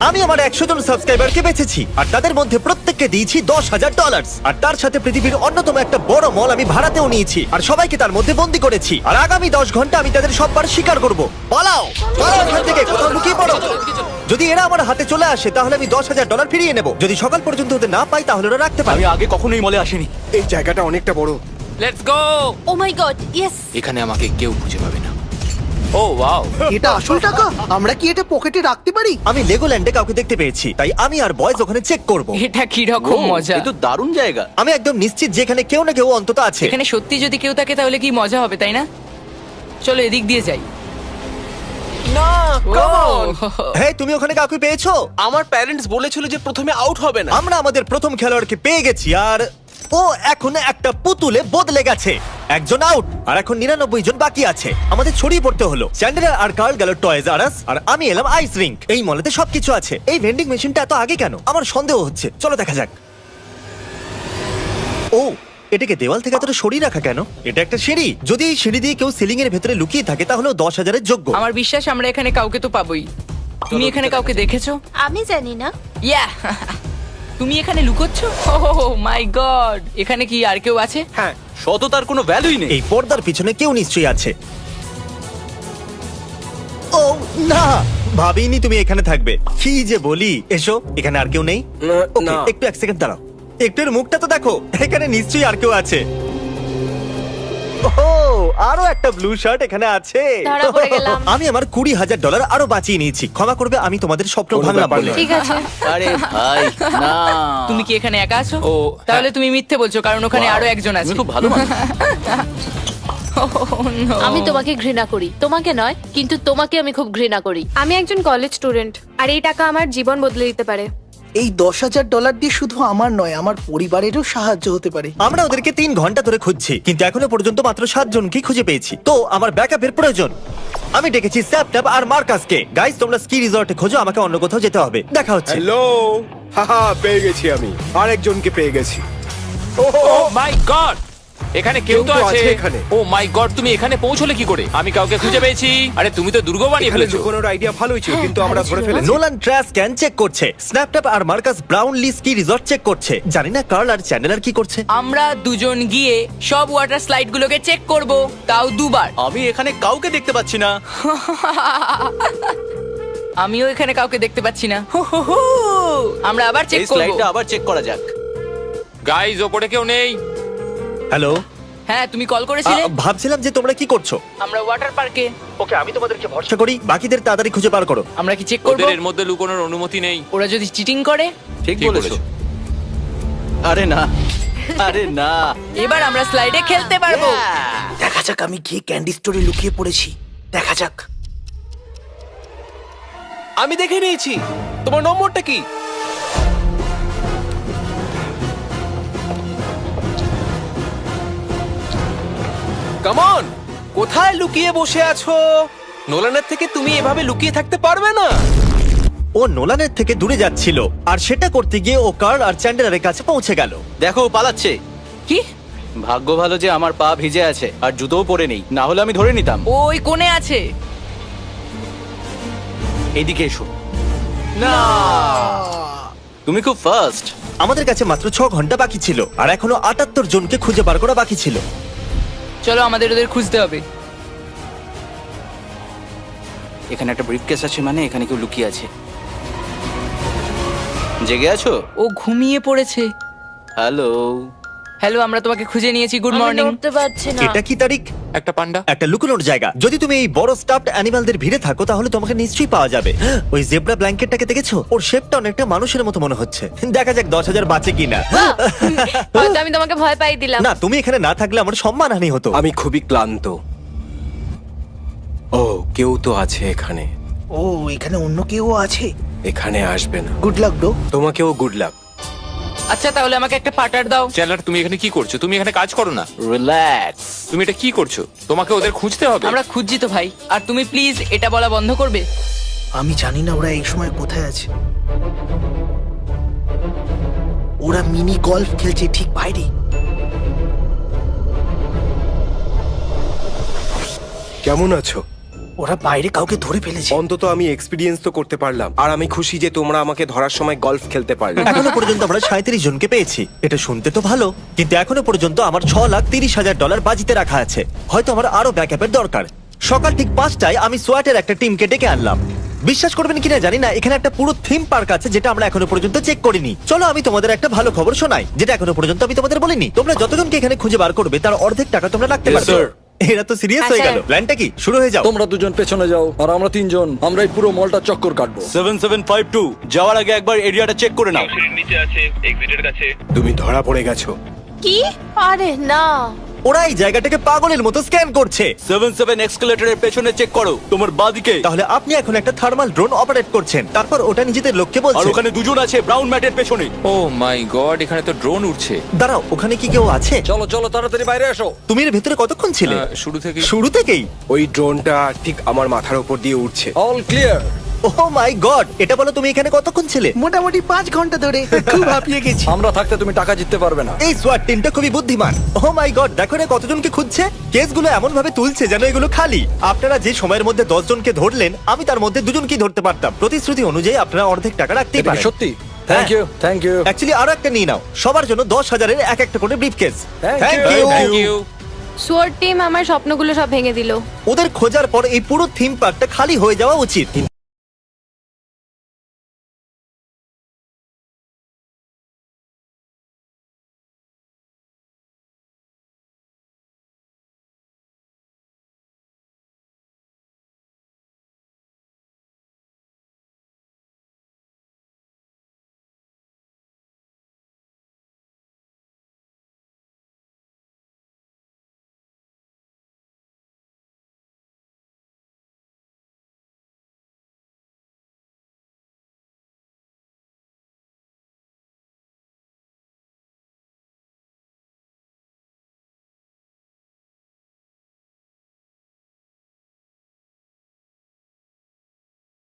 আমি আমার 100 জন সাবস্ক্রাইবারকে বেঁচেছি আর তাদের মধ্যে প্রত্যেককে দিয়েছি $10,000 আর তার সাথে পৃথিবীর অন্যতম একটা বড় মল আমি ভাড়াতেও নিয়েছি আর সবাইকে তার মধ্যে বন্দি করেছি আর আগামী 10 ঘন্টা আমি তাদের সববার শিকার করব। পালাও পালাও এখান থেকে, কোথাও লুকিয়ে পড়ো। যদি এরা আমার হাতে চলে আসে তাহলে আমি $10,000 ফিরিয়ে নেব। যদি সকাল পর্যন্ত ওদের না পাই তাহলে ওরা রাখতে পারে। আমি আগে কখনোই মলে আসিনি। এই জায়গাটা অনেকটা বড়। Let's go. Oh my god, yes. এখানে আমাকে কেউ খুঁজে পাবে না। Oh wow. এটা আসল টাকা? আমরা কি এটা পকেটে রাখতে পারি? আমি লেগোল্যান্ডে কাউকে দেখতে পেয়েছি, তাই আমি আর বয়েজ ওখানে চেক করব। এটা কি রকম মজা! এ তো দারুণ জায়গা। আমি একদম নিশ্চিত যে এখানে কেউ না কেউ অন্তত আছে। এখানে সত্যি যদি কেউ থাকে তাহলে কি মজা হবে, তাই না? চলো এদিক দিয়ে যাই। না, come on! হ্যাঁ, তুমি ওখানে কাউকে পেয়েছো? আমার প্যারেন্টস বলেছিল যে প্রথমে আউট হবে না। আমরা আমাদের প্রথম খেলোয়াড়কে পেয়ে গেছি আর ও এখন একটা পুতুলে বদলে গেছে। একজন আউট আর এখন 99 জন বাকি আছে। আমাদের ছড়িয়ে পড়তে হলো। চ্যান্ডেলার আর কার্ল গেল টয়েজ আর আস আর আমি এলাম আইস রিঙ্ক। এই মলেতে সবকিছু আছে। এই ভেন্ডিং মেশিনটা এত আগে কেন? আমার সন্দেহ হচ্ছে। চলো দেখা যাক। ও, এটাকে দেওয়াল থেকে এতটা সরিয়ে রাখা কেন? এটা একটা সিঁড়ি। যদি এই সিঁড়ি দিয়ে কেউ সিলিং এর ভেতরে লুকিয়ে থাকে তাহলে 10,000-এর যোগ্য। আমার বিশ্বাস আমরা এখানে কাউকে তো পাবোই। তুমি এখানে কাউকে দেখেছো? আমি জানি না। ইয়া তুমি এখানে লুকোচ্ছ? ও মাই গড! এখানে কি আর কেউ আছে? হ্যাঁ, সততার কোনো ভ্যালুই নেই। এই পর্দার পিছনে কেউ নিশ্চয়ই আছে। ও না, ভাবিনি তুমি এখানে থাকবে। কি যে বলি। এসো, এখানে আর কেউ নেই। ওকে, না। একটু 1 সেকেন্ড দাঁড়াও। একটু এর মুখটা তো দেখো। এখানে নিশ্চয়ই আর কেউ আছে। ও, আরো একটা ব্লু শার্ট এখানে আছে। ধরা পড়ে গেলাম। আমি আমার $20,000 আরো বাঁচিয়ে নিয়েছি। ক্ষমা করবে, আমি তোমাদের স্বপ্ন কোনো ভাঙলাম ব্যাপার বলে। নয়। ঠিক আছে। আরে ভাই, না। তুমি কি এখানে একা আছো? ও, তাহলে তুমি মিথ্যে বলছো, কারণ ওখানে Wow, আরো একজন আছে। তুমি খুব ভালো মানুষ। Oh, no! আমি তোমাকে ঘৃণা করি, তোমাকে নয়, কিন্তু তোমাকে আমি খুব ঘৃণা করি। আমি একজন কলেজ স্টুডেন্ট আর এই টাকা আমার জীবন বদলে দিতে পারে। এই $10,000 দিয়ে শুধু আমার নয়, আমার পরিবারেরও সাহায্য হতে পারে। আমরা ওদেরকে 3 ঘন্টা ধরে খুঁজছি, কিন্তু এখনো পর্যন্ত মাত্র 7 জনকে খুঁজে পেয়েছি। তো আমার ব্যাকআপের প্রয়োজন। আমি ডেকেছি স্যাপট্যাপ আর মার্কাসকে। গাইস, তোমরা স্কি রিসর্টে খোঁজো, আমাকে অন্য কোথাও যেতে হবে। দেখা হচ্ছে। হ্যালো, হাহা, পেয়ে গেছি আমি। আরেকজনকে পেয়ে গেছি। ও মাই গড, এখানে কেউ তো আছে এখানে। ও মাই গড, তুমি এখানে পৌঁছলে কি করে? আমি কাউকে খুঁজে পেয়েছি। আরে তুমি তো দুর্গ বানিয়ে এখানে ফেলেছো। লুকোনোর আইডিয়া ভালোই ছিল, কিন্তু আমরা ধরে ফেলেছি। নোলান ট্র্যাশ ক্যান চেক করছে, স্ন্যাপট্যাপ আর Marcus Brownlee ski resort check করছে। জানি না কার্ল আর চ্যান্ডেলার কি করছে। আমরা দুজন গিয়ে সব ওয়াটার স্লাইড গুলোকে চেক করব, তাও 2 বার। আমি এখানে কাউকে দেখতে পাচ্ছি না। আমিও এখানে কাউকে দেখতে পাচ্ছি না। আমরা আবার চেক এই করব। স্লাইডটা আবার চেক করা যাক। গাইজ, ওপরে কেউ নেই। হ্যালো, হ্যাঁ, তুমি কল করেছিলে? ভাবছিলাম যে তোমরা কি করছো। আমরা ওয়াটার পার্কে। ওকে, আমি তোমাদেরকে ভরসা করি। বাকিদের তাড়াতাড়ি খুঁজে বার করো। আমরা কি চেক করব? ওদের এর মধ্যে লুকোনোর অনুমতি নেই। ওরা যদি চিটিং করে? ঠিক ঠিক বলেছো। বলেছো। আরে না, আরে না। এবার আমরা স্লাইডে খেলতে পারবো। দেখা যাক, আমি গিয়ে ক্যান্ডি স্টোরে লুকিয়ে পড়েছি। দেখা যাক। আমি দেখে নিয়েছি। তোমার নম্বরটা কি? কাম অন, কোথায় লুকিয়ে বসে আছো? নোলানের থেকে তুমি এভাবে লুকিয়ে থাকতে পারবে না। ও নোলানের থেকে দূরে যাচ্ছিল, আর সেটা করতে গিয়ে ও কার্ল আর চ্যান্ডেলারের কাছে পৌঁছে গেল। দেখো, ও পালাচ্ছে। কি? ভাগ্য ভালো যে আমার পা ভিজে আছে আর জুতোও পরে নেই, না হলে আমি ধরে নিতাম। ওই কোণে আছে। এইদিকে এসো। না, তুমি খুব ফাস্ট। আমাদের কাছে মাত্র 6 ঘন্টা বাকি ছিল, আর এখনো 78 জনকে খুঁজে বার করা বাকি ছিল। চলো আমাদের ওদের খুঁজতে হবে। এখানে একটা ব্রিফকেস আছে, মানে এখানে কেউ লুকিয়ে আছে। জেগে আছো? ও ঘুমিয়ে পড়েছে। হ্যালো। হ্যালো, আমরা তোমাকে খুঁজে নিয়েছি। গুড আমি মর্নিং। নড়তে পারছি না। এটা কি তারিখ? একটা পান্ডা। একটা লুকোনোর জায়গা। যদি তুমি এই বড় স্টাফড অ্যানিমালদের ভিড়ে থাকো তাহলে তোমাকে নিশ্চয়ই পাওয়া যাবে। ওই জেব্রা ব্ল্যাঙ্কেটটাকে দেখেছো? ওর শেপটা অনেকটা মানুষের মতো মনে হচ্ছে। দেখা যাক 10,000 বাঁচে কিনা। হয়তো আমি তোমাকে ভয় পাই দিলাম। না, তুমি এখানে না থাকলে আমার সম্মানহানি হতো। আমি খুবই ক্লান্ত। ও, কেউ তো আছে এখানে। ও, এখানে অন্য কেউ আছে। এখানে আসবে না। Good luck bro. তোমাকেও গুড লাক। আচ্ছা, তাহলে আমাকে একটা পার্টার দাও। চ্যানেলার, তুমি এখানে কি করছো? তুমি এখানে কাজ করো না। রিল্যাক্স। তুমি এটা কি করছো? তোমাকে ওদের খুঁজতে হবে। আমরা খুঁজছি তো ভাই। আর তুমি প্লিজ এটা বলা বন্ধ করবে? আমি জানি না ওরা এই সময় কোথায় আছে। ওরা মিনি গলফ খেলছে ঠিক বাইরে। কেমন আছো? ওরা বাইরে কাউকে ধরে ফেলেছে। অন্তত আমি এক্সপিরিয়েন্স তো করতে পারলাম, আর আমি খুশি যে তোমরা আমাকে ধরার সময় গলফ খেলতে পারলে। এখনো পর্যন্ত আমরা 37 জনকে পেয়েছি। এটা শুনতে তো ভালো, কিন্তু এখনো পর্যন্ত আমার $6,30,000 বাজিতে রাখা আছে। হয়তো আমার আরো ব্যাকআপের দরকার। সকাল ঠিক 5টায় আমি সোয়াটের একটা টিমকে ডেকে আনলাম। বিশ্বাস করবেন কিনা জানি না, এখানে একটা পুরো থিম পার্ক আছে যেটা আমরা এখনো পর্যন্ত চেক করিনি। চলো আমি তোমাদের একটা ভালো খবর শোনাই, যেটা এখনো পর্যন্ত আমি তোমাদের বলিনি। তোমরা যতজনকে এখানে খুঁজে বার করবে তার অর্ধেক টাকা তোমরা রাখতে Yes, পারবে। sir. এরা তো সিরিয়াস হ্যাঁ, হয়ে গেল। স্যার। প্ল্যানটা কি? শুরু হয়ে যাও। তোমরা দুজন পেছনে যাও আর আমরা তিনজন আমরা এই পুরো মলটা চক্কর কাটবো। 7752 যাওয়ার আগে একবার এরিয়াটা চেক করে নাও। তুমি ধরা পড়ে গেছো। কি? আরে না। ওরা এই জায়গাটাকে পাগলের মতো স্ক্যান করছে। 77 এক্সকেলেটরের পেছনে চেক করো, তোমার বাঁদিকে। তাহলে আপনি এখন একটা থার্মাল ড্রোন অপারেট করছেন, তারপর ওটা নিজেদের লোককে আর বলছে। ওখানে দুজন আছে ব্রাউন ম্যাটের পেছনে। ও মাই গড, এখানে তো ড্রোন উঠছে। দাঁড়াও, ওখানে কি কেউ আছে? চলো চলো তাড়াতাড়ি বাইরে এসো। তুমি এর ভেতরে কতক্ষণ ছিলে? শুরু থেকে শুরু থেকেই? ওই ড্রোনটা ঠিক আমার মাথার উপর দিয়ে উঠছে। All clear. Oh my God, এটা বলো তুমি এখানে কতক্ষণ ছিলে? মোটামুটি 5 ঘন্টা ধরে। খুব হাঁপিয়ে গেছি। আমরা থাকতে তুমি টাকা জিততে পারবে না। এই সোয়াট টিমটা খুবই বুদ্ধিমান। ওহ মাই গড, দেখো না কতজনকে খুঁজছে। কেসগুলো এমন ভাবে তুলছে যেন এগুলো খালি। আপনারা যে সময়ের মধ্যে 10 জনকে ধরলেন, আমি তার মধ্যে 2 জনকেই ধরতে পারতাম। প্রতিশ্রুতি অনুযায়ী আপনারা অর্ধেক টাকা রাখতেই এটা কি পারেন। সত্যি? Thank you thank you actually আরো একটা নিয়ে নাও, সবার জন্য 10,000-এর এক একটা করে briefcase. Thank thank you. You. Thank you. Sword team আমার স্বপ্নগুলো সব ভেঙে দিল। ওদের খোঁজার পর এই পুরো থিম পার্কটা খালি হয়ে যাওয়া উচিত।